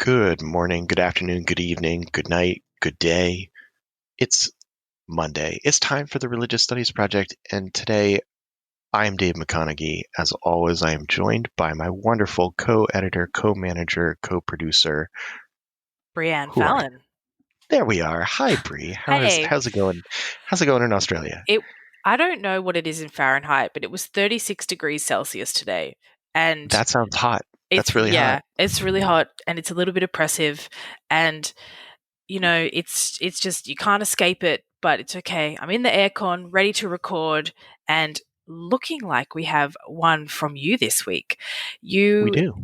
Good morning, good afternoon, good evening, good night, good day. It's Monday. It's time for the Religious Studies Project, and today I am Dave McConeghy. As always, I am joined by my wonderful co-editor, co-manager, co-producer. Brianne Who are you? Fallon. There we are. Hi, Bree. How's Hey, it going? How's it going in Australia? I don't know what it is in Fahrenheit, but it was 36 degrees Celsius today. And That sounds hot. That's really hot. it's really hot and it's a little bit oppressive. And, it's just, you can't escape it, but it's okay. I'm in the aircon, ready to record, and looking like we have one from you this week. We You do.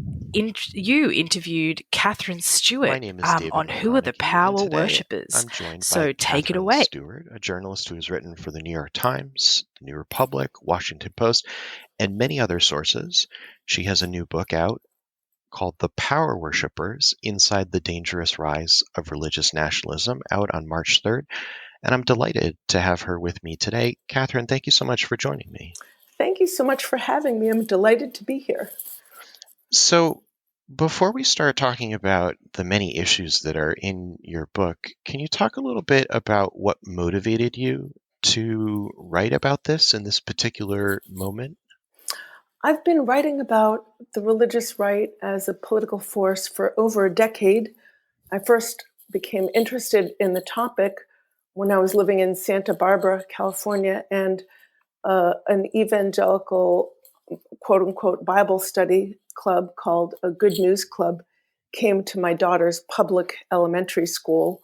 you interviewed Katherine My Stewart name is David on Who Are the McConeghy, and Power today Worshippers. I'm joined by So take it Katherine away. Stewart, a journalist who has written for the New York Times, the New Republic, Washington Post, and many other sources. She has a new book out called The Power Worshippers: Inside the Dangerous Rise of Religious Nationalism, out on March 3rd. And I'm delighted to have her with me today. Katherine, thank you so much for joining me. Thank you so much for having me. I'm delighted to be here. So, before we start talking about the many issues that are in your book, can you talk a little bit about what motivated you to write about this in this particular moment? I've been writing about the religious right as a political force for over a decade. I first became interested in the topic when I was living in Santa Barbara, California, and an evangelical, quote unquote, Bible study club called a Good News Club came to my daughter's public elementary school.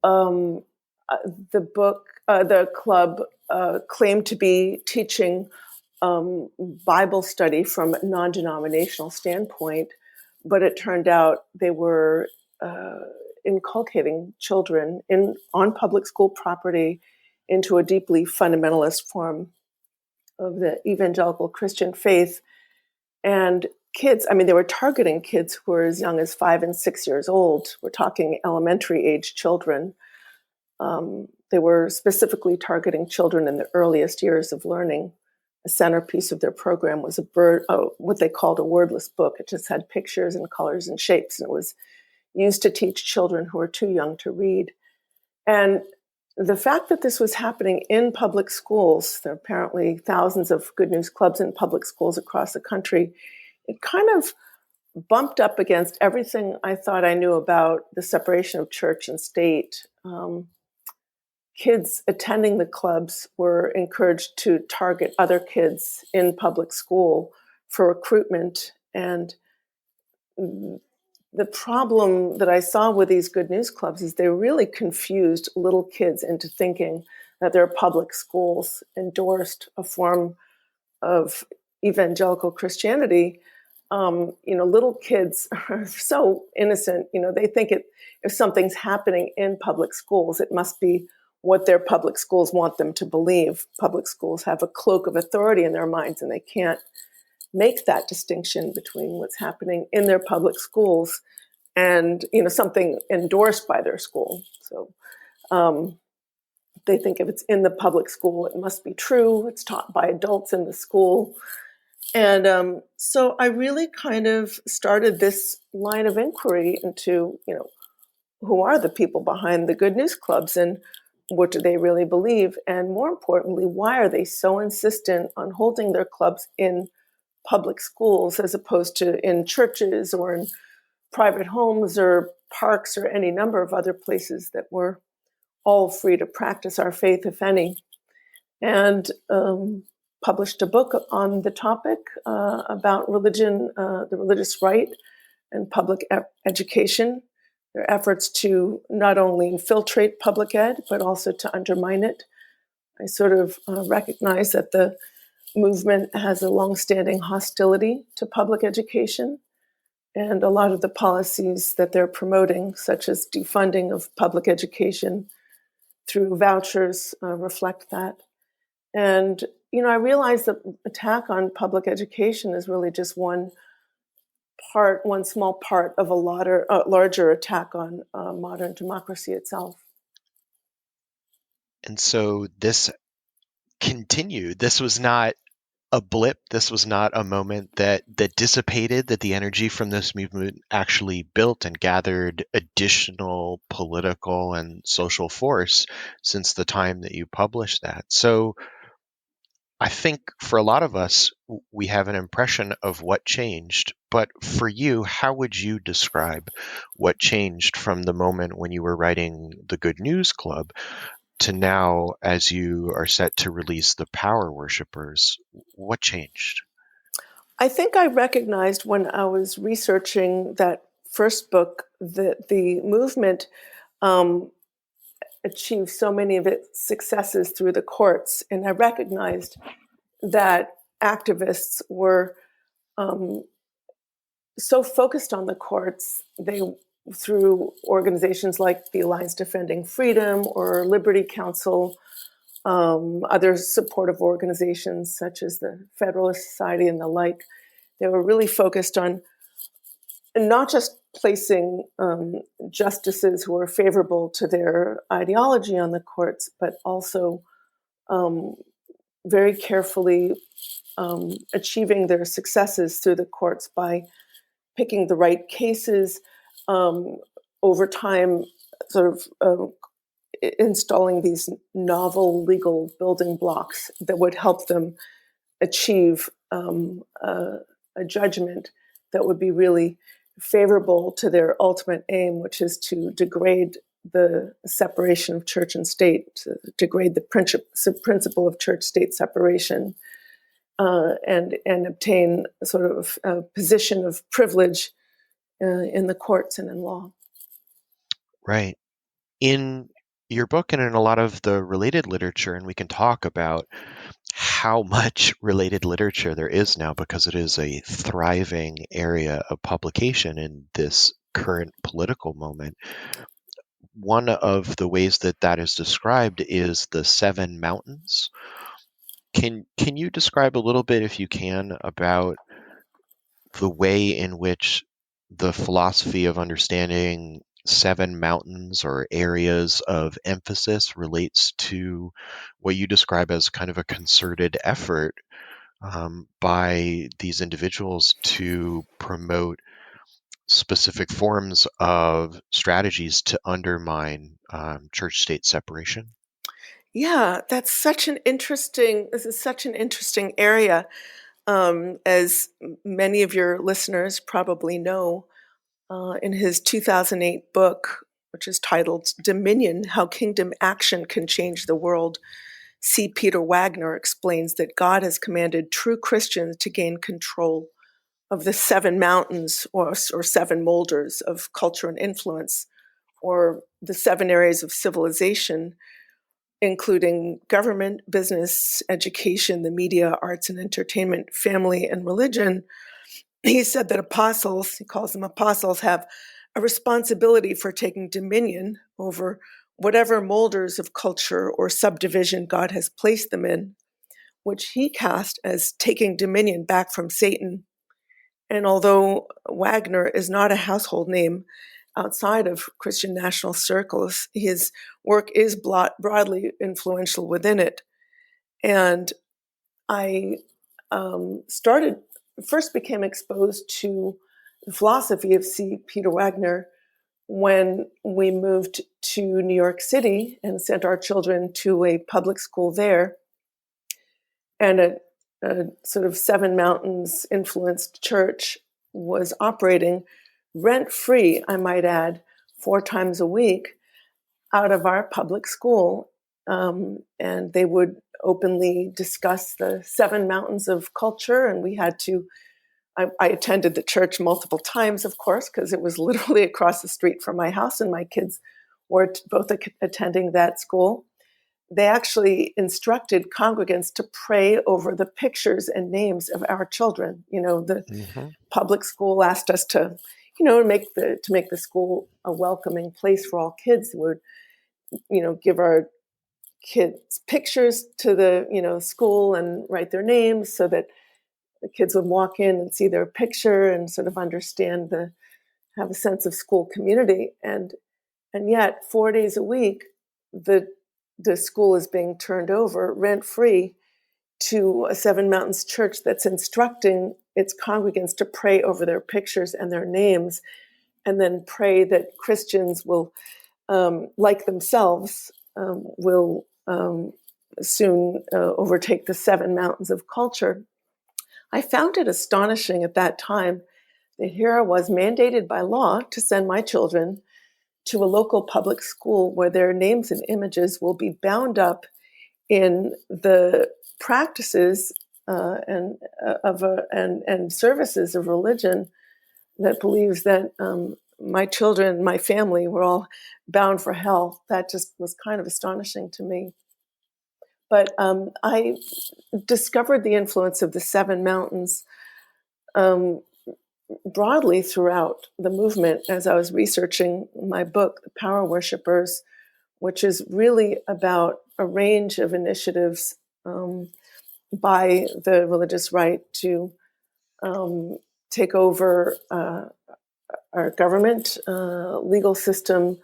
The club claimed to be teaching Bible study from a non-denominational standpoint, but it turned out they were inculcating children on public school property into a deeply fundamentalist form of the evangelical Christian faith. And kids, they were targeting kids who were as young as 5 and 6 years old. We're talking elementary age children. They were specifically targeting children in the earliest years of learning. A centerpiece of their program was what they called a wordless book. It just had pictures and colors and shapes, and it was used to teach children who were too young to read. And the fact that this was happening in public schools, there are apparently thousands of Good News Clubs in public schools across the country, it kind of bumped up against everything I thought I knew about the separation of church and state. Kids attending the clubs were encouraged to target other kids in public school for recruitment. And the problem that I saw with these Good News Clubs is they really confused little kids into thinking that their public schools endorsed a form of evangelical Christianity. Little kids are so innocent. They think if something's happening in public schools, it must be what their public schools want them to believe. Public schools have a cloak of authority in their minds, and they can't make that distinction between what's happening in their public schools and something endorsed by their school. So they think if it's in the public school, it must be true. It's taught by adults in the school. And so I really kind of started this line of inquiry into, who are the people behind the Good News Clubs and what do they really believe? And more importantly, why are they so insistent on holding their clubs in public schools as opposed to in churches or in private homes or parks or any number of other places that we're all free to practice our faith, if any? And published a book on the topic about religion, the religious right, and public education. Their efforts to not only infiltrate public ed, but also to undermine it. I sort of recognize that the movement has a longstanding hostility to public education, and a lot of the policies that they're promoting, such as defunding of public education through vouchers, reflect that. And, I realize that attack on public education is really just one small part of a larger attack on modern democracy itself. And so this continued. This was not a blip. This was not a moment that dissipated, that the energy from this movement actually built and gathered additional political and social force since the time that you published that. So I think for a lot of us, we have an impression of what changed. But for you, how would you describe what changed from the moment when you were writing the Good News Club to now as you are set to release The Power Worshippers? What changed? I think I recognized when I was researching that first book that the movement achieved so many of its successes through the courts. And I recognized that activists were so focused on the courts, they through organizations like the Alliance Defending Freedom or Liberty Council, other supportive organizations such as the Federalist Society and the like, they were really focused on not just placing justices who are favorable to their ideology on the courts, but also very carefully achieving their successes through the courts by picking the right cases, over time, sort of installing these novel legal building blocks that would help them achieve a judgment that would be really favorable to their ultimate aim, which is to degrade the separation of church and state, to degrade the principle of church-state separation, and obtain sort of a position of privilege in the courts and in law. Right. In your book and in a lot of the related literature, and we can talk about how much related literature there is now because it is a thriving area of publication in this current political moment. One of the ways that that is described is the seven mountains. Can you describe a little bit, if you can, about the way in which the philosophy of understanding seven mountains or areas of emphasis relates to what you describe as kind of a concerted effort by these individuals to promote specific forms of strategies to undermine church-state separation? Yeah, this is such an interesting area. As many of your listeners probably know, in his 2008 book, which is titled Dominion, How Kingdom Action Can Change the World, C. Peter Wagner explains that God has commanded true Christians to gain control of the seven mountains or seven molders of culture and influence, or the seven areas of civilization, including government, business, education, the media, arts and entertainment, family, and religion. He said that apostles, he calls them apostles, have a responsibility for taking dominion over whatever molders of culture or subdivision God has placed them in, which he cast as taking dominion back from Satan. And although Wagner is not a household name outside of Christian national circles, his work is broadly influential within it. And I first became exposed to the philosophy of C. Peter Wagner when we moved to New York City and sent our children to a public school there. And a sort of Seven Mountains influenced church was operating rent-free, I might add, 4 times a week out of our public school. And they would openly discuss the 7 mountains of culture. And we had to, I attended the church multiple times, of course, because it was literally across the street from my house, and my kids were both attending that school. They actually instructed congregants to pray over the pictures and names of our children. You know, the public school asked us to, make the school a welcoming place for all kids. We would, give our kids pictures to the, school and write their names so that the kids would walk in and see their picture and sort of have a sense of school community. And yet 4 days a week, the school is being turned over rent-free to a Seven Mountains church that's instructing its congregants to pray over their pictures and their names, and then pray that Christians will, like themselves, will soon overtake the seven mountains of culture. I found it astonishing at that time that here I was mandated by law to send my children to a local public school where their names and images will be bound up in the practices and services of religion that believes that my children, my family, were all bound for hell. That just was kind of astonishing to me. But I discovered the influence of the Seven Mountains broadly throughout the movement as I was researching my book, The Power Worshippers, which is really about a range of initiatives by the religious right to take over our government, legal system,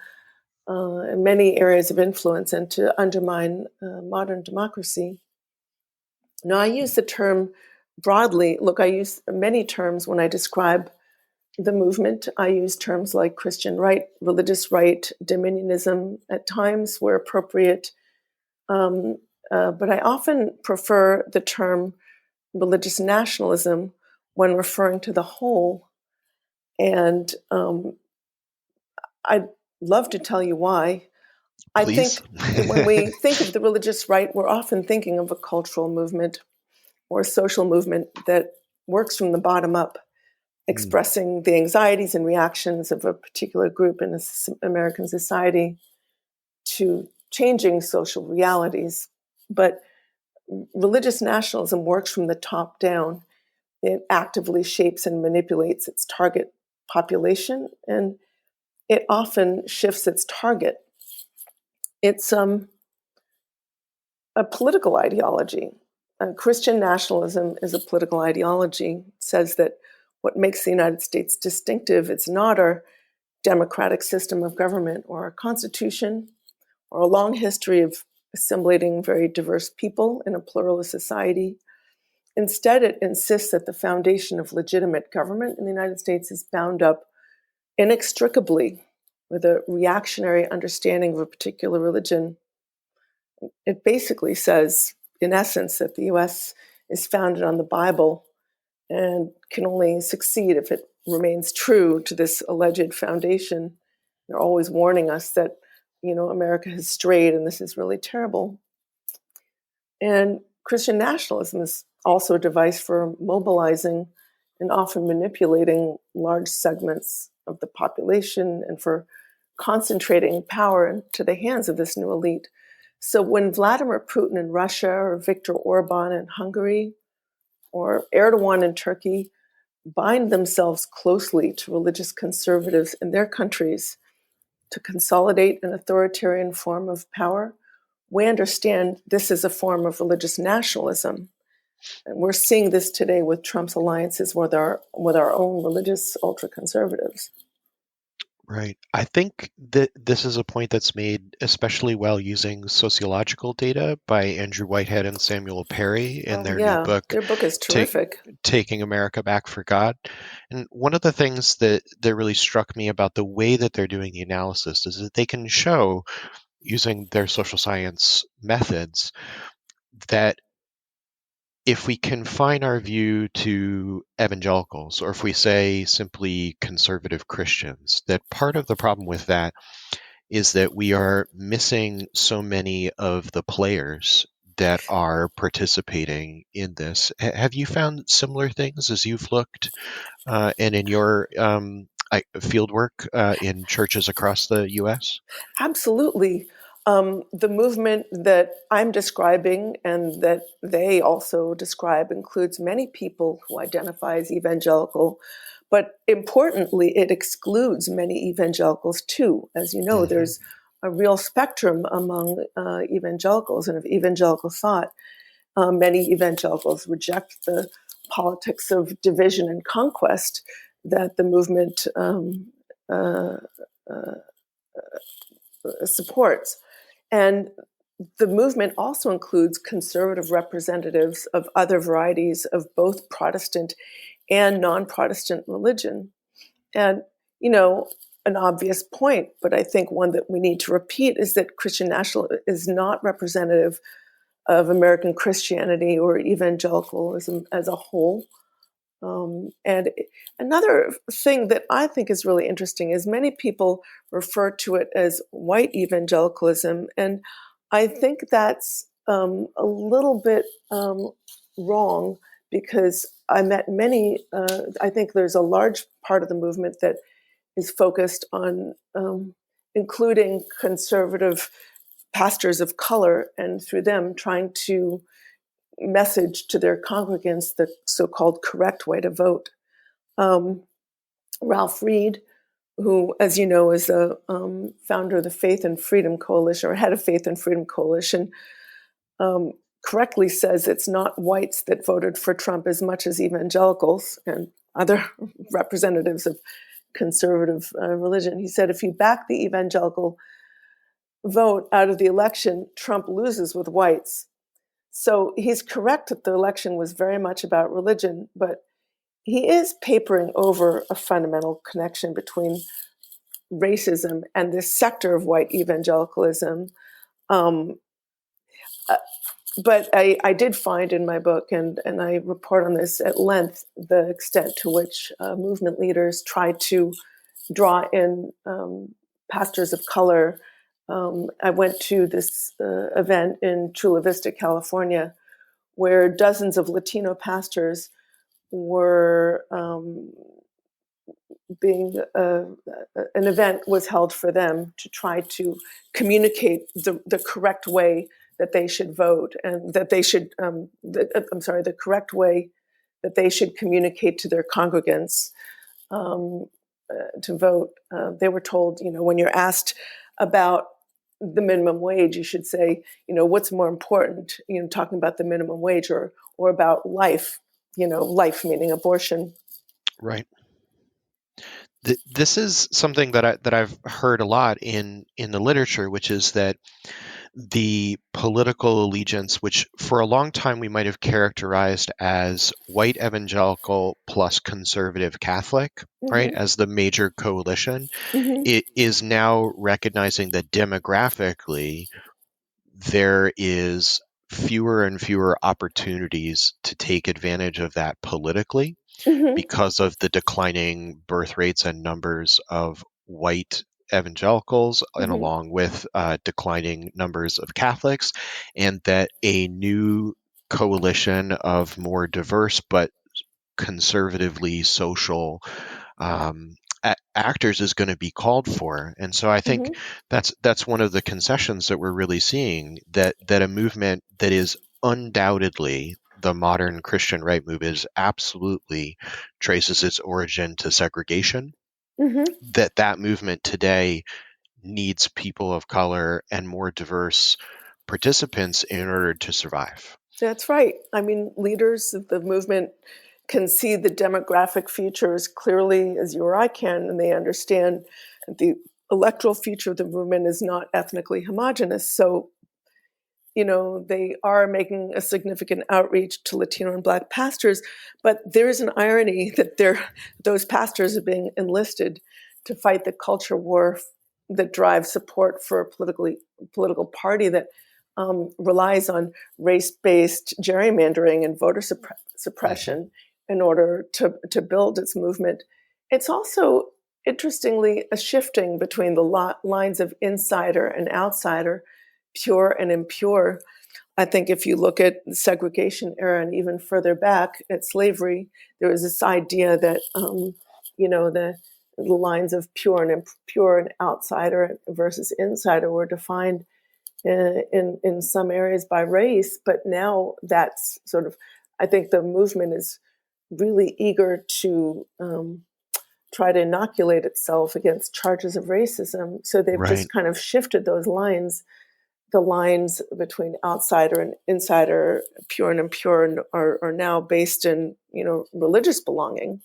and many areas of influence, and to undermine modern democracy. Now, I use the term broadly. Look, I use many terms when I describe the movement. I use terms like Christian right, religious right, dominionism at times where appropriate. But I often prefer the term religious nationalism when referring to the whole. And I'd love to tell you why. Please. I think when we think of the religious right, we're often thinking of a cultural movement or a social movement that works from the bottom up, expressing the anxieties and reactions of a particular group in American society to changing social realities. But religious nationalism works from the top down. It actively shapes and manipulates its target population, and it often shifts its target. It's a political ideology. Christian nationalism is a political ideology. It says that what makes the United States distinctive, it's not our democratic system of government or our constitution or a long history of assimilating very diverse people in a pluralist society. Instead, it insists that the foundation of legitimate government in the United States is bound up inextricably with a reactionary understanding of a particular religion. It basically says, in essence, that the U.S. is founded on the Bible and can only succeed if it remains true to this alleged foundation. They're always warning us that, America has strayed and this is really terrible. And Christian nationalism is also a device for mobilizing and often manipulating large segments of the population and for concentrating power into the hands of this new elite. So when Vladimir Putin in Russia or Viktor Orban in Hungary or Erdogan in Turkey bind themselves closely to religious conservatives in their countries to consolidate an authoritarian form of power, we understand this is a form of religious nationalism. And we're seeing this today with Trump's alliances with our own religious ultra-conservatives. Right. I think that this is a point that's made especially well using sociological data by Andrew Whitehead and Samuel Perry in their new book. Their book is terrific. Taking America Back for God. And one of the things that really struck me about the way that they're doing the analysis is that they can show, using their social science methods, that if we confine our view to evangelicals, or if we say simply conservative Christians, that part of the problem with that is that we are missing so many of the players that are participating in this. Have you found similar things as you've looked and in your field work in churches across the U.S.? Absolutely. The movement that I'm describing and that they also describe includes many people who identify as evangelical, but importantly, it excludes many evangelicals too. As you know, there's a real spectrum among evangelicals and of evangelical thought. Many evangelicals reject the politics of division and conquest that the movement supports. And the movement also includes conservative representatives of other varieties of both Protestant and non-Protestant religion. And, an obvious point, but I think one that we need to repeat, is that Christian nationalism is not representative of American Christianity or evangelicalism as a whole. And another thing that I think is really interesting is many people refer to it as white evangelicalism, and I think that's a little bit wrong, because I met many, I think there's a large part of the movement that is focused on including conservative pastors of color, and through them trying to message to their congregants the so-called correct way to vote. Ralph Reed, who, as you know, is the founder of the Faith and Freedom Coalition, or head of Faith and Freedom Coalition, correctly says it's not whites that voted for Trump as much as evangelicals and other representatives of conservative religion. He said, if you back the evangelical vote out of the election, Trump loses with whites. So he's correct that the election was very much about religion, but he is papering over a fundamental connection between racism and this sector of white evangelicalism. But I did find in my book, and I report on this at length, the extent to which movement leaders try to draw in pastors of color. I went to this event in Chula Vista, California, where dozens of Latino pastors were an event was held for them to try to communicate the correct way that they should vote, and that they should, the correct way that they should communicate to their congregants to vote. They were told, when you're asked about the minimum wage, you should say, what's more important, talking about the minimum wage or about life, life meaning abortion. Right. This is something that I've heard a lot in the literature, which is that the political allegiance, which for a long time we might have characterized as white evangelical plus conservative Catholic, right, as the major coalition, it is now recognizing that demographically there is fewer and fewer opportunities to take advantage of that politically because of the declining birth rates and numbers of white evangelicals, and along with declining numbers of Catholics, and that a new coalition of more diverse but conservatively social actors is going to be called for. And so I think that's one of the concessions that we're really seeing, that a movement that is undoubtedly the modern Christian right movement absolutely traces its origin to segregation, that movement today needs people of color and more diverse participants in order to survive. That's right. I mean, leaders of the movement can see the demographic future as clearly as you or I can, and they understand that the electoral future of the movement is not ethnically homogenous. So, they are making a significant outreach to Latino and Black pastors, but there is an irony that those pastors are being enlisted to fight the culture war that drives support for a political party that relies on race-based gerrymandering and voter suppression in order to build its movement. It's also, interestingly, a shifting between the lines of insider and outsider, pure and impure. I think if you look at the segregation era and even further back at slavery, there was this idea that, the lines of pure and impure and outsider versus insider were defined in some areas by race. But now that's sort of, I think the movement is really eager to try to inoculate itself against charges of racism. So they've just kind of shifted those lines. The lines between outsider and insider, pure and impure, are now based in, religious belonging.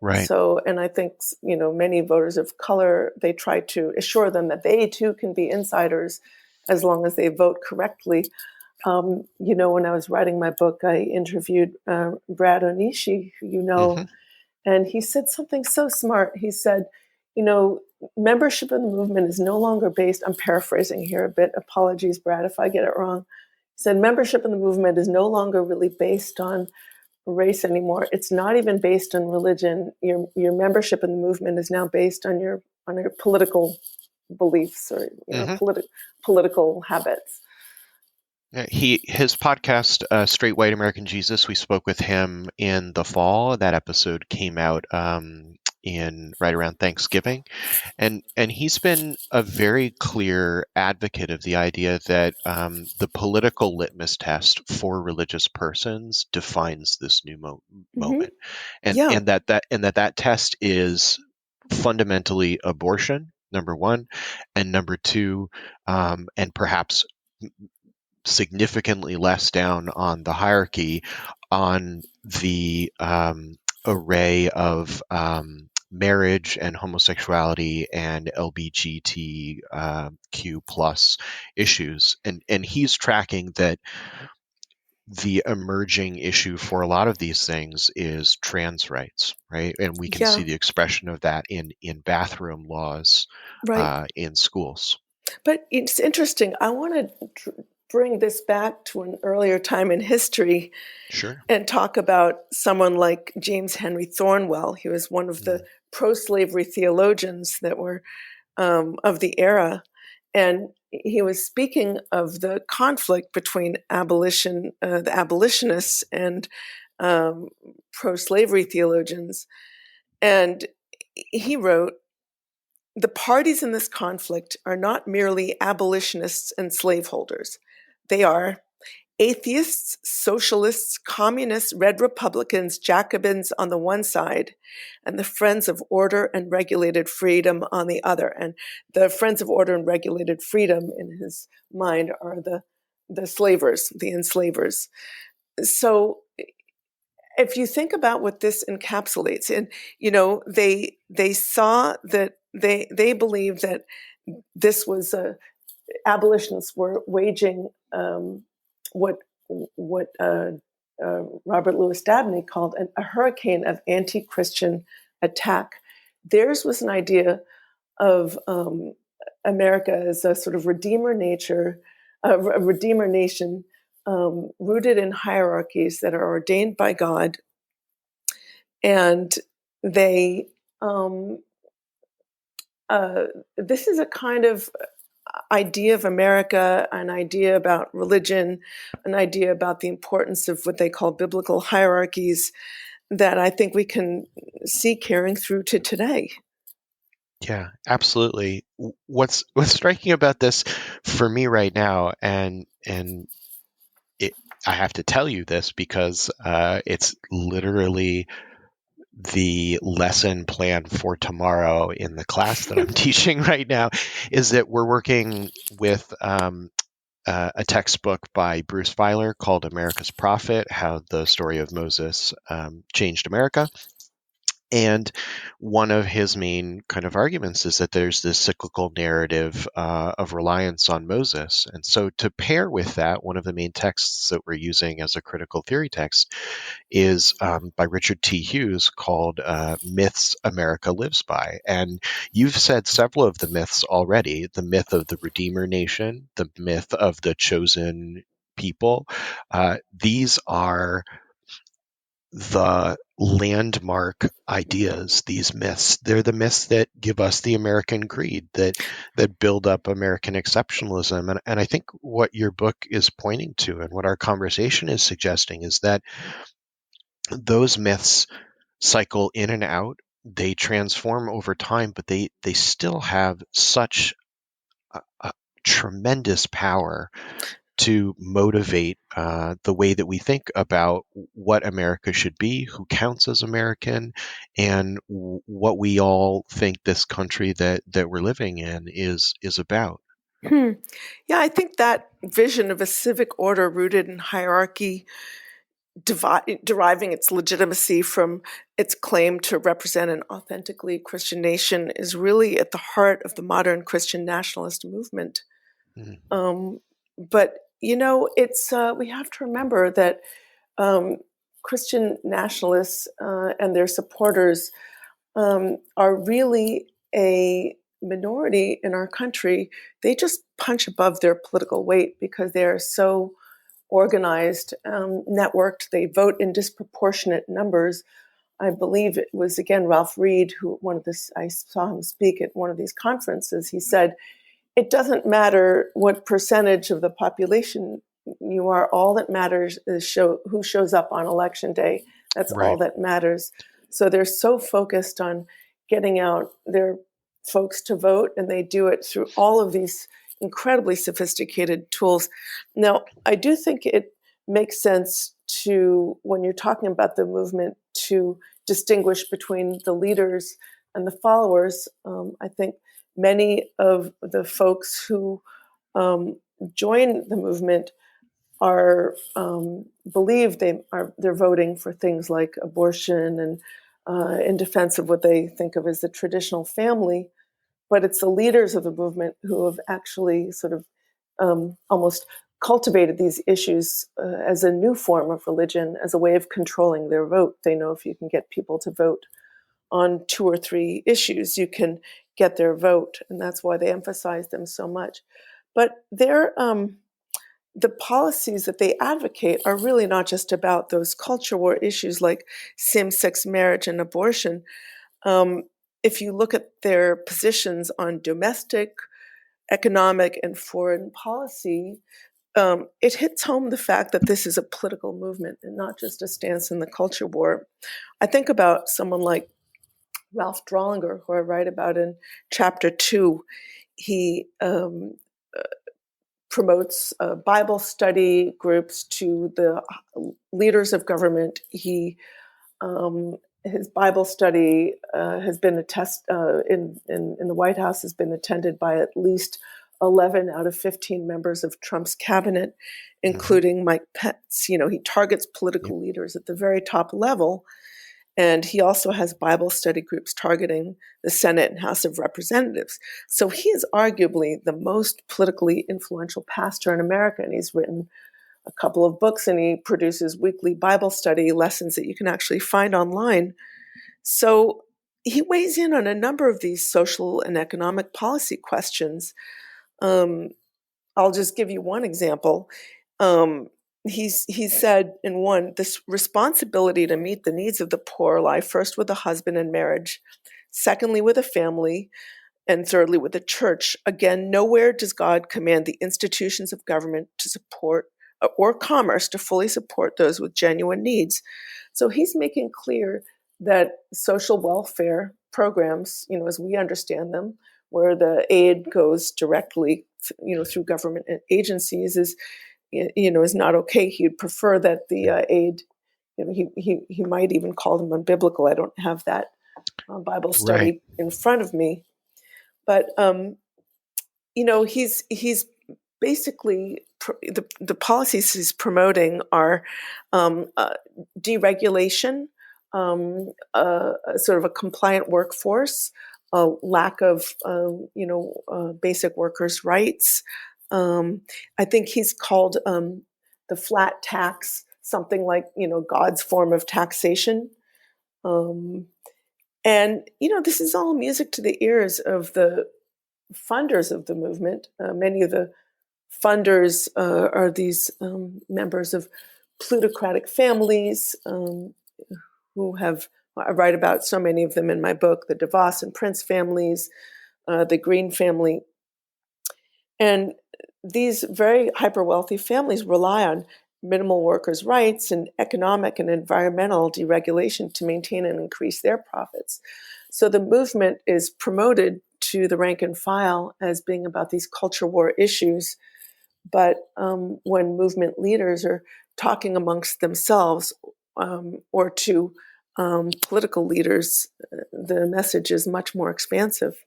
Right. So, and I think, many voters of color, they try to assure them that they too can be insiders as long as they vote correctly. When I was writing my book, I interviewed Brad Onishi, who you know, Mm-hmm. and he said something so smart. He said, membership in the movement is no longer based, I'm paraphrasing here a bit, apologies, Brad, if I get it wrong. He said, membership in the movement is no longer really based on race anymore. It's not even based on religion. Your membership in the movement is now based on your political beliefs or Mm-hmm. political habits. His podcast, Straight White American Jesus, we spoke with him in the fall. That episode came out in right around Thanksgiving, and he's been a very clear advocate of the idea that the political litmus test for religious persons defines this new moment, and Yeah. that test is fundamentally abortion, number one, and number two, and perhaps significantly less down on the hierarchy, on the array of marriage and homosexuality and LGBTQ plus issues, and he's tracking that the emerging issue for a lot of these things is trans rights, right? And we can see the expression of that in bathroom laws, right. in schools. But it's interesting. I want to bring this back to an earlier time in history. Sure. And talk about someone like James Henry Thornwell. He was one of the pro-slavery theologians that were of the era. And he was speaking of the conflict between the abolitionists and pro-slavery theologians. And he wrote, "The parties in this conflict are not merely abolitionists and slaveholders. They are atheists, socialists, communists, red Republicans, Jacobins on the one side, and the Friends of Order and Regulated Freedom on the other." And the Friends of Order and Regulated Freedom, in his mind, are the slavers, the enslavers. So if you think about what this encapsulates, and they saw that they believed that this was abolitionists were waging what Robert Louis Dabney called a hurricane of anti-Christian attack. Theirs was an idea of America as a sort of redeemer nation, rooted in hierarchies that are ordained by God, and they. This is a kind of idea of America, an idea about religion, an idea about the importance of what they call biblical hierarchies that I think we can see carrying through to today. Yeah, absolutely. What's striking about this for me right now, and I have to tell you this because it's literally the lesson plan for tomorrow in the class that I'm teaching right now, is that we're working with a textbook by Bruce Feiler called America's Prophet: How the Story of Moses Changed America. And one of his main kind of arguments is that there's this cyclical narrative of reliance on Moses. And so to pair with that, one of the main texts that we're using as a critical theory text is by Richard T. Hughes, called Myths America Lives By. And you've said several of the myths already: the myth of the Redeemer Nation, the myth of the chosen people. These are the landmark ideas, these myths. They're the myths that give us the American creed, that build up American exceptionalism. And I think what your book is pointing to, and what our conversation is suggesting, is that those myths cycle in and out. They transform over time, but they still have such a tremendous power to motivate the way that we think about what America should be, who counts as American, and what we all think this country that we're living in is about. Yeah, I think that vision of a civic order rooted in hierarchy, deriving its legitimacy from its claim to represent an authentically Christian nation, is really at the heart of the modern Christian nationalist movement. But it's we have to remember that Christian nationalists and their supporters are really a minority in our country. They just punch above their political weight because they are so organized, networked. They vote in disproportionate numbers. I believe it was, again, Ralph Reed, I saw him speak at one of these conferences. He said, it doesn't matter what percentage of the population you are. All that matters is who shows up on election day. That's all that matters. So they're so focused on getting out their folks to vote, and they do it through all of these incredibly sophisticated tools. Now, I do think it makes sense to, when you're talking about the movement, to distinguish between the leaders and the followers. I think many of the folks who join the movement are believe they're voting for things like abortion and in defense of what they think of as the traditional family, but it's the leaders of the movement who have actually sort of almost cultivated these issues as a new form of religion, as a way of controlling their vote. They know if you can get people to vote on 2 or 3 issues, you can get their vote, and that's why they emphasize them so much. But the policies that they advocate are really not just about those culture war issues like same-sex marriage and abortion. If you look at their positions on domestic, economic, and foreign policy, it hits home the fact that this is a political movement and not just a stance in the culture war. I think about someone like Ralph Drollinger, who I write about in chapter 2. He promotes Bible study groups to the leaders of government. His Bible study has been in the White House has been attended by at least 11 out of 15 members of Trump's cabinet, including Mike Pence. He targets political leaders at the very top level. And he also has Bible study groups targeting the Senate and House of Representatives. So he is arguably the most politically influential pastor in America. And he's written a couple of books, and he produces weekly Bible study lessons that you can actually find online. So he weighs in on a number of these social and economic policy questions. I'll just give you one example. He said in one, this responsibility to meet the needs of the poor lie first with a husband and marriage, secondly with a family, and thirdly with the church. Again, nowhere does God command the institutions of government to support or commerce to fully support those with genuine needs. So he's making clear that social welfare programs, as we understand them, where the aid goes directly, through government agencies, is not okay. He'd prefer that the aid, he might even call them unbiblical. I don't have that Bible study in front of me, but he's basically the policies he's promoting are deregulation, sort of a compliant workforce, a lack of basic workers' rights. I think he's called the flat tax something like God's form of taxation, and this is all music to the ears of the funders of the movement. Many of the funders are these members of plutocratic families who have. I write about so many of them in my book: the DeVos and Prince families, the Green family, and these very hyper-wealthy families rely on minimal workers' rights and economic and environmental deregulation to maintain and increase their profits. So the movement is promoted to the rank and file as being about these culture war issues. But when movement leaders are talking amongst themselves or to political leaders, the message is much more expansive.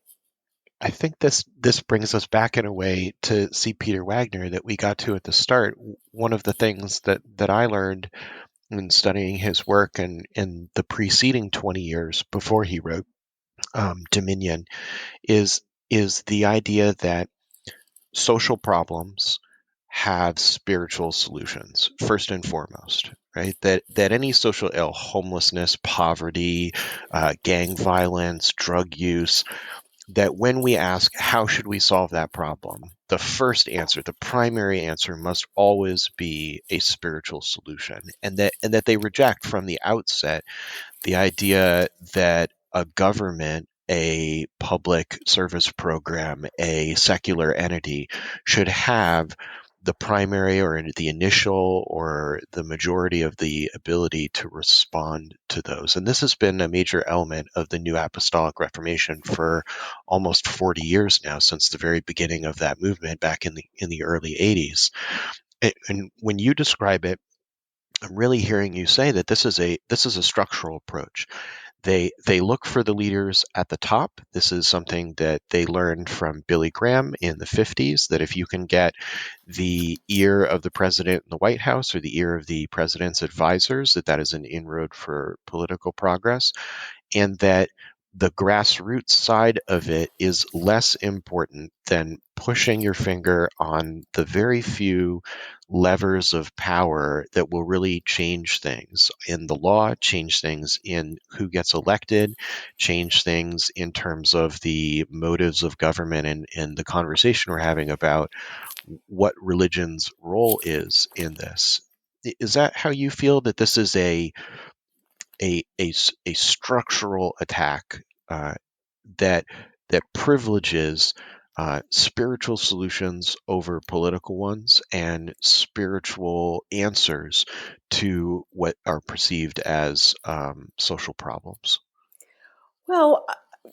I think this brings us back in a way to see Peter Wagner that we got to at the start. One of the things that I learned in studying his work and in the preceding 20 years before he wrote Dominion is the idea that social problems have spiritual solutions first and foremost, right? That any social ill, homelessness, poverty, gang violence, drug use, that when we ask how should we solve that problem, the first answer, the primary answer, must always be a spiritual solution, and that they reject from the outset the idea that a government, a public service program, a secular entity should have the primary or the initial or the majority of the ability to respond to those. And this has been a major element of the New Apostolic Reformation for almost 40 years now, since the very beginning of that movement back in the early 80s. And when you describe it, I'm really hearing you say that this is a structural approach. They look for the leaders at the top. This is something that they learned from Billy Graham in the 50s, that if you can get the ear of the president in the White House or the ear of the president's advisors, that is an inroad for political progress, and that the grassroots side of it is less important than pushing your finger on the very few levers of power that will really change things in the law, change things in who gets elected, change things in terms of the motives of government, and the conversation we're having about what religion's role is in this. Is that how you feel, that this is a structural attack that privileges spiritual solutions over political ones, and spiritual answers to what are perceived as social problems? Well,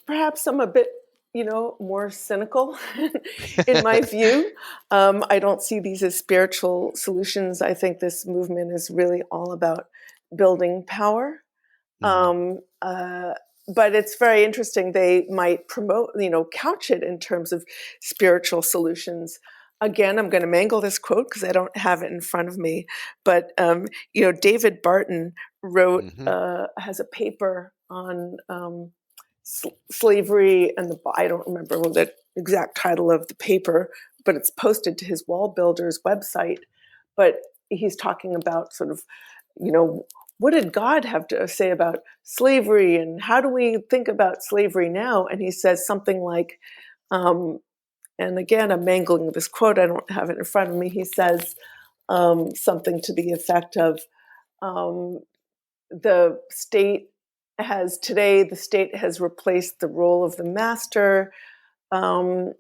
perhaps I'm a bit, more cynical in my view. I don't see these as spiritual solutions. I think this movement is really all about building power. Mm, Uh, but it's very interesting. They might promote, couch it in terms of spiritual solutions. Again, I'm going to mangle this quote because I don't have it in front of me. But David Barton hmm has a paper on slavery and I don't remember the exact title of the paper, but it's posted to his Wall Builders website. But he's talking about sort of, you know, what did God have to say about slavery, and how do we think about slavery now? And he says something like, and again, I'm mangling this quote, I don't have it in front of me. He says something to the effect of, um, the state the state has replaced the role of the master. Um,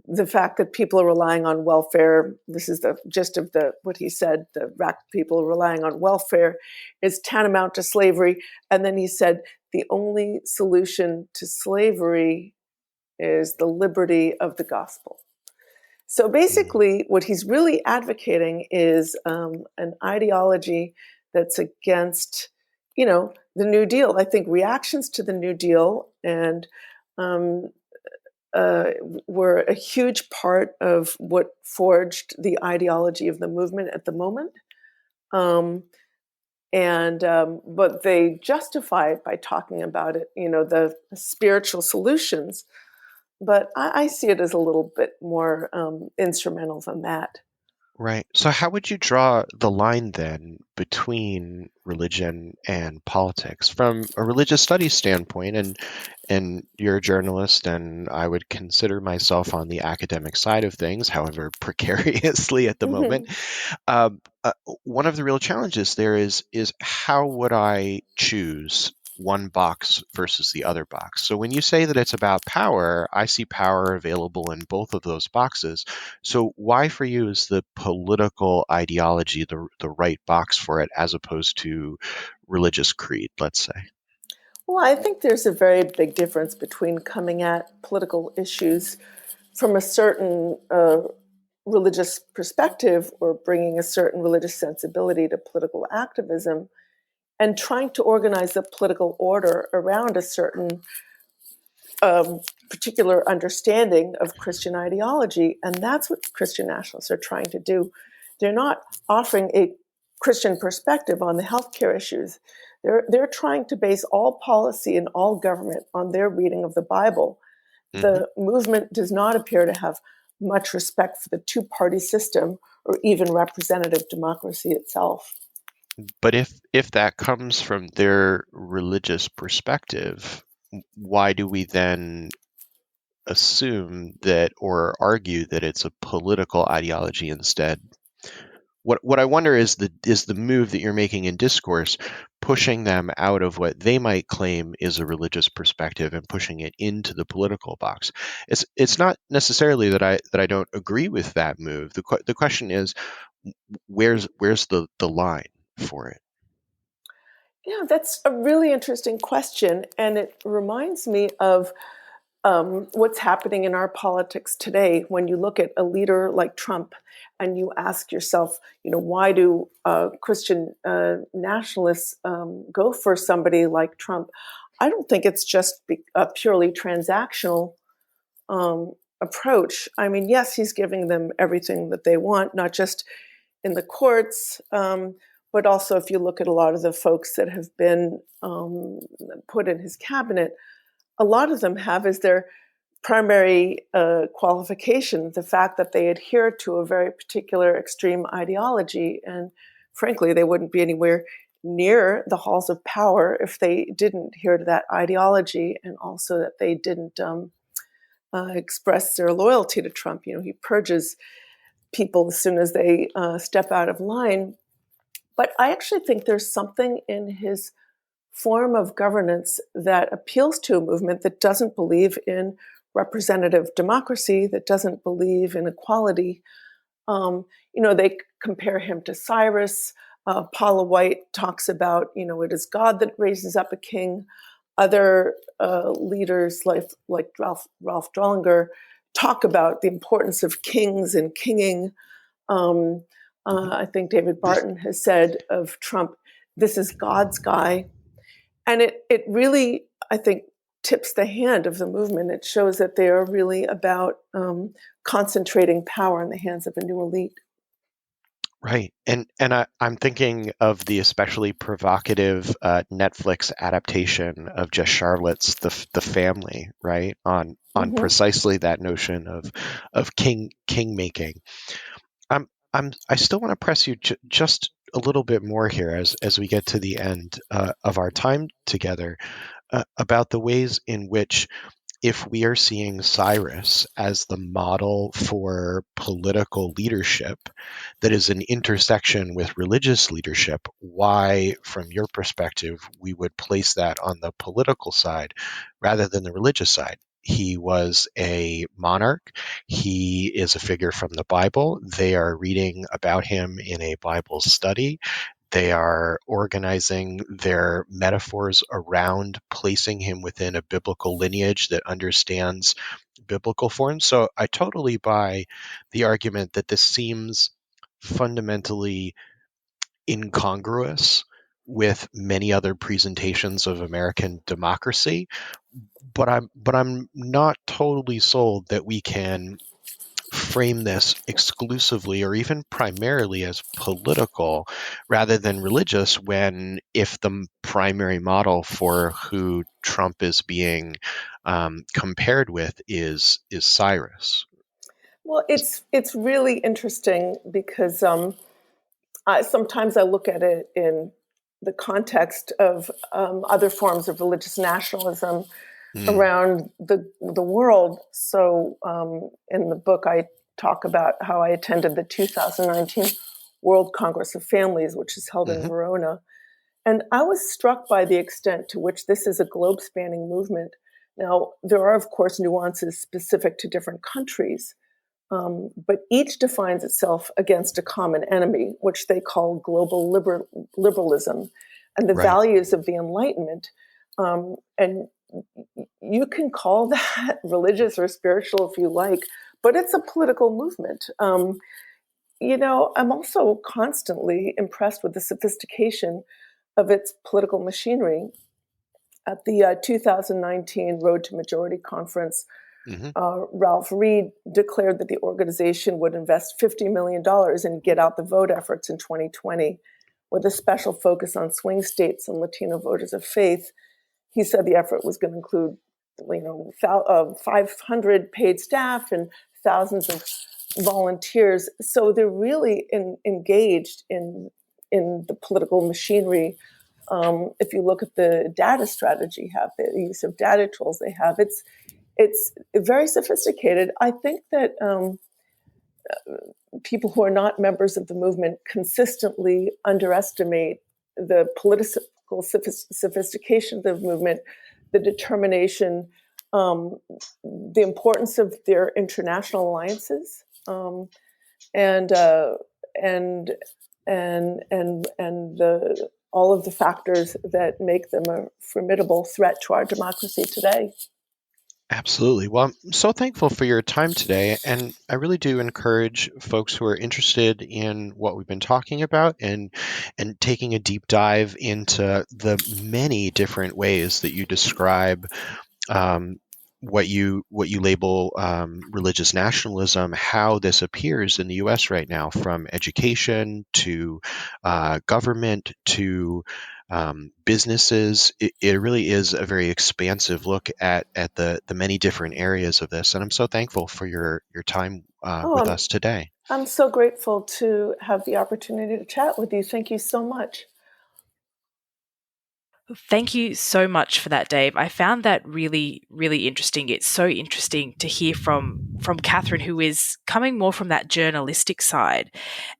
the fact that people are relying on welfare, this is the gist of what he said, the people relying on welfare is tantamount to slavery. And then he said, the only solution to slavery is the liberty of the gospel. So mm, basically, what he's really advocating is an ideology that's against, the New Deal. I think reactions to the New Deal and um, were a huge part of what forged the ideology of the movement at the moment. Um, but they justify it by talking about it, the spiritual solutions. But I see it as a little bit more instrumental than that. right. So how would you draw the line then between religion and politics from a religious studies standpoint? And you're a journalist, and I would consider myself on the academic side of things, however precariously at the moment. Mm-hmm. Um, uh, One of the real challenges there is how would I choose one box versus the other box? So when you say that it's about power, I see power available in both of those boxes. So why for you is the political ideology the right box for it, as opposed to religious creed, let's say? Well, I think there's a very big difference between coming at political issues from a certain religious perspective or bringing a certain religious sensibility to political activism and trying to organize the political order around a certain particular understanding of Christian ideology. And that's what Christian nationalists are trying to do. They're not offering a Christian perspective on the healthcare issues. They're trying to base all policy and all government on their reading of the Bible. Hmm The movement does not appear to have much respect for the two-party system or even representative democracy itself. But if that comes from their religious perspective, why do we then assume that or argue that it's a political ideology instead? What I wonder is the move that you're making in discourse pushing them out of what they might claim is a religious perspective and pushing it into the political box. It's not necessarily that I don't agree with that move. The question is where's the line for it? Yeah, that's a really interesting question, and it reminds me of what's happening in our politics today. When you look at a leader like Trump and you ask yourself, why do Christian nationalists go for somebody like Trump? I don't think it's just a purely transactional approach. I mean, yes, he's giving them everything that they want, not just in the courts, but also if you look at a lot of the folks that have been put in his cabinet, a lot of them have as their primary qualification the fact that they adhere to a very particular extreme ideology. And frankly, they wouldn't be anywhere near the halls of power if they didn't adhere to that ideology, and also that they didn't express their loyalty to Trump. He purges people as soon as they step out of line. But I actually think there's something in his form of governance that appeals to a movement that doesn't believe in representative democracy, that doesn't believe in equality. They compare him to Cyrus. Paula White talks about, it is God that raises up a king. Other leaders like Ralph Drollinger talk about the importance of kings and kinging. I think David Barton has said of Trump, this is God's guy. And it really, I think, tips the hand of the movement. It shows that they are really about concentrating power in the hands of a new elite. Right. And I'm thinking of the especially provocative Netflix adaptation of Jess Charlotte's The Family, right? On precisely that notion of king making. I still want to press you just a little bit more here as we get to the end of our time together about the ways in which, if we are seeing Cyrus as the model for political leadership that is an intersection with religious leadership, why, from your perspective, we would place that on the political side rather than the religious side. He was a monarch. He is a figure from the Bible. They are reading about him in a Bible study. They are organizing their metaphors around placing him within a biblical lineage that understands biblical forms. So I totally buy the argument that this seems fundamentally incongruous with many other presentations of American democracy. But I'm not totally sold that we can frame this exclusively or even primarily as political rather than religious, when if the primary model for who Trump is being compared with is Cyrus. Well, it's really interesting because sometimes I look at it in the context of other forms of religious nationalism around the world. So in the book, I talk about how I attended the 2019 World Congress of Families, which is held in Verona. And I was struck by the extent to which this is a globe-spanning movement. Now, there are, of course, nuances specific to different countries, but each defines itself against a common enemy, which they call global liberalism, and the values of the Enlightenment. And you can call that religious or spiritual if you like, but it's a political movement. I'm also constantly impressed with the sophistication of its political machinery. At the 2019 Road to Majority Conference, Ralph Reed declared that the organization would invest $50 million in get out the vote efforts in 2020, with a special focus on swing states and Latino voters of faith. He said the effort was going to include 500 paid staff and thousands of volunteers. So they're really engaged in the political machinery. If you look at the data strategy, have the use of data tools they have, it's very sophisticated. I think that people who are not members of the movement consistently underestimate the political sophistication of the movement, the determination, the importance of their international alliances, and all of the factors that make them a formidable threat to our democracy today. Absolutely. Well, I'm so thankful for your time today. And I really do encourage folks who are interested in what we've been talking about and taking a deep dive into the many different ways that you describe what you label religious nationalism, how this appears in the U.S. right now, from education to government to businesses. It really is a very expansive look at the many different areas of this, and I'm so thankful for your time with us today. I'm so grateful to have the opportunity to chat with you. Thank you so much. Thank you so much for that, Dave. I found that really, really interesting. It's so interesting to hear from Katherine, who is coming more from that journalistic side.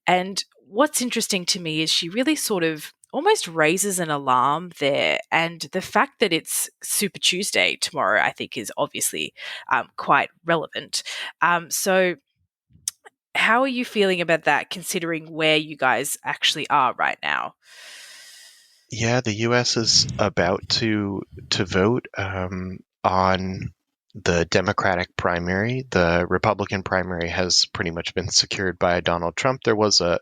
And what's interesting to me is she really sort of almost raises an alarm there. And the fact that it's Super Tuesday tomorrow, I think, is obviously quite relevant. So how are you feeling about that, considering where you guys actually are right now? Yeah, the U.S. is about to vote on the Democratic primary. The Republican primary has pretty much been secured by Donald Trump. There was a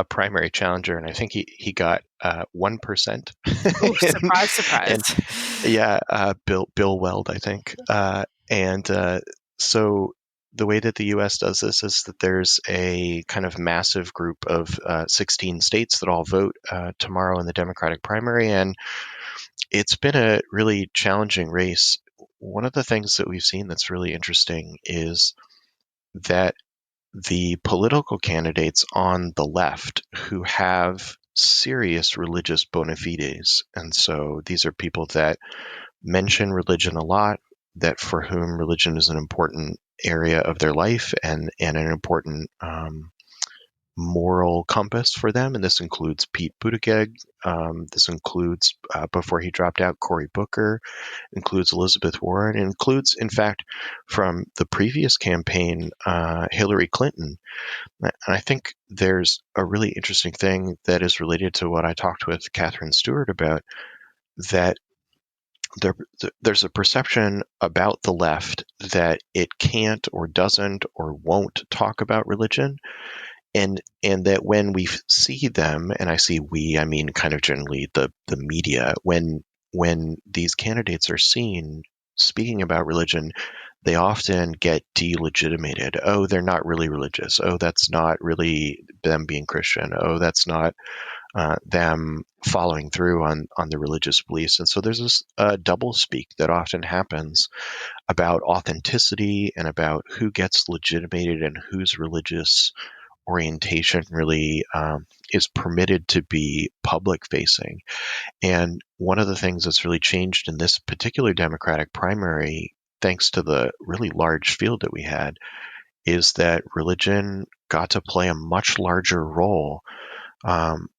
primary challenger, and I think he got 1%. Oh, surprise, surprise. Bill Weld, I think. So the way that the U.S. does this is that there's a kind of massive group of 16 states that all vote tomorrow in the Democratic primary, and it's been a really challenging race. One of the things that we've seen that's really interesting is that the political candidates on the left who have serious religious bona fides, and so these are people that mention religion a lot, that for whom religion is an important area of their life and an important moral compass for them. And this includes Pete Buttigieg. This includes, before he dropped out, Cory Booker, includes Elizabeth Warren, includes, in fact, from the previous campaign, Hillary Clinton. And I think there's a really interesting thing that is related to what I talked with Katherine Stewart about, that there's a perception about the left that it can't or doesn't or won't talk about religion, and that when we see them, and I see we, I mean kind of generally the media, when these candidates are seen speaking about religion, they often get delegitimated. Oh, they're not really religious. Oh, that's not really them being Christian. Oh, that's not them following through on the religious beliefs. And so there's this double speak that often happens about authenticity and about who gets legitimated and whose religious orientation really is permitted to be public facing. And one of the things that's really changed in this particular Democratic primary, thanks to the really large field that we had, is that religion got to play a much larger role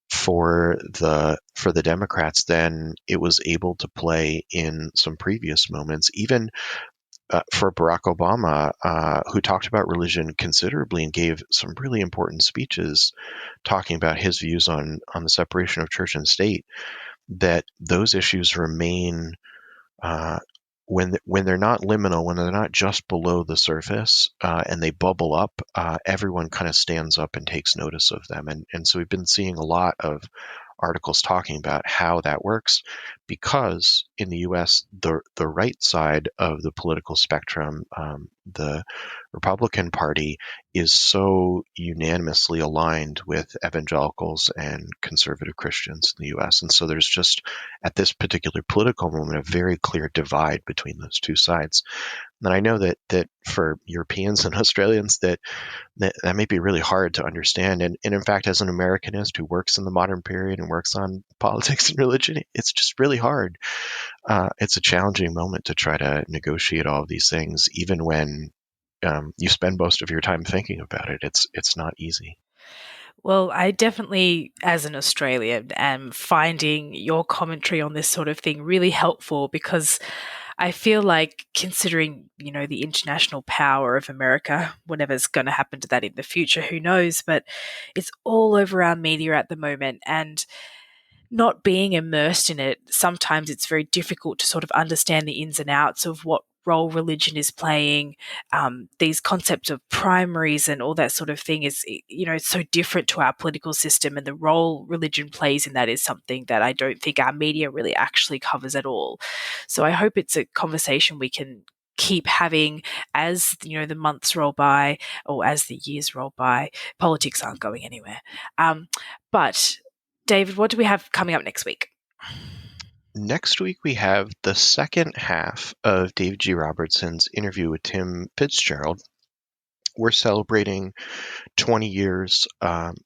for the Democrats than it was able to play in some previous moments. Even for Barack Obama, who talked about religion considerably and gave some really important speeches talking about his views on the separation of church and state, that those issues remain, when they're not liminal, when they're not just below the surface, and they bubble up, everyone kind of stands up and takes notice of them. And so we've been seeing a lot of articles talking about how that works, because in the U.S., the right side of the political spectrum, the Republican Party, is so unanimously aligned with evangelicals and conservative Christians in the U.S. And so there's just, at this particular political moment, a very clear divide between those two sides. And I know that for Europeans and Australians that may be really hard to understand. And in fact, as an Americanist who works in the modern period and works on politics and religion, it's just really hard. It's a challenging moment to try to negotiate all of these things, even when you spend most of your time thinking about it. It's not easy. Well, I definitely, as an Australian, am finding your commentary on this sort of thing really helpful, because I feel like, considering, the international power of America, whatever's going to happen to that in the future, who knows, but it's all over our media at the moment, and not being immersed in it, sometimes it's very difficult to sort of understand the ins and outs of what role religion is playing. These concepts of primaries and all that sort of thing is, it's so different to our political system, and the role religion plays in that is something that I don't think our media really actually covers at all. So I hope it's a conversation we can keep having as, the months roll by, or as the years roll by. Politics aren't going anywhere. But David, what do we have coming up next week? Next week, we have the second half of David G. Robertson's interview with Tim Fitzgerald. We're celebrating 20 years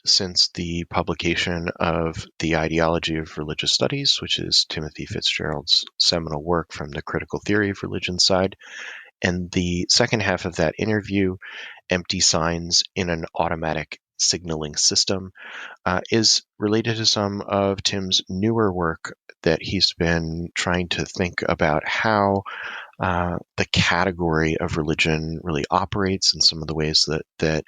since the publication of The Ideology of Religious Studies, which is Timothy Fitzgerald's seminal work from the critical theory of religion side. And the second half of that interview, Empty Signs in an Automatic Signaling System, is related to some of Tim's newer work that he's been trying to think about how the category of religion really operates, and some of the ways that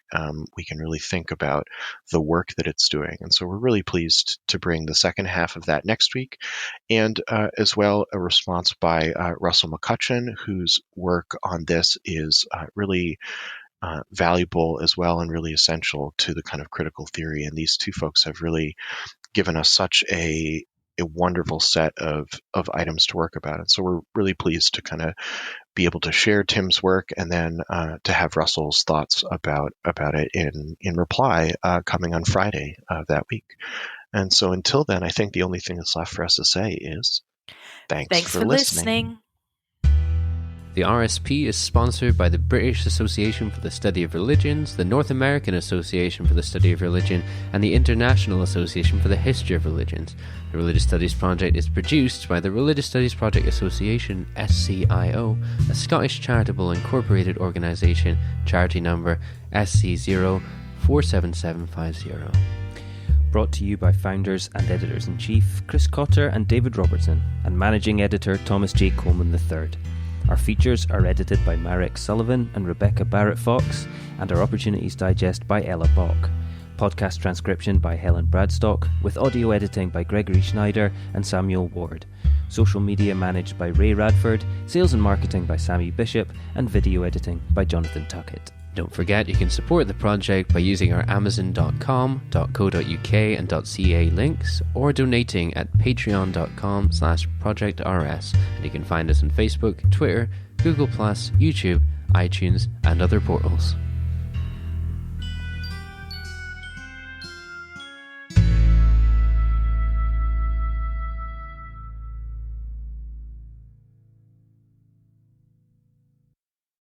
we can really think about the work that it's doing. And so we're really pleased to bring the second half of that next week, and as well a response by Russell McCutcheon, whose work on this is really valuable as well, and really essential to the kind of critical theory. And these two folks have really given us such a wonderful set of items to work about. And so we're really pleased to kind of be able to share Tim's work, and then to have Russell's thoughts about it in reply coming on Friday of that week. And so until then, I think the only thing that's left for us to say is thanks for listening. The RSP is sponsored by the British Association for the Study of Religions, the North American Association for the Study of Religion, and the International Association for the History of Religions. The Religious Studies Project is produced by the Religious Studies Project Association, SCIO, a Scottish charitable incorporated organisation, charity number SC047750. Brought to you by founders and editors-in-chief Chris Cotter and David Robertson, and managing editor Thomas J. Coleman III. Our features are edited by Marek Sullivan and Rebecca Barrett-Fox, and our Opportunities Digest by Ella Bock. Podcast transcription by Helen Bradstock, with audio editing by Gregory Schneider and Samuel Ward. Social media managed by Ray Radford, sales and marketing by Sammy Bishop, and video editing by Jonathan Tuckett. Don't forget you can support the project by using our amazon.com, .co.uk and .ca links, or donating at patreon.com/projectrs, and you can find us on Facebook, Twitter, Google+, YouTube, iTunes and other portals.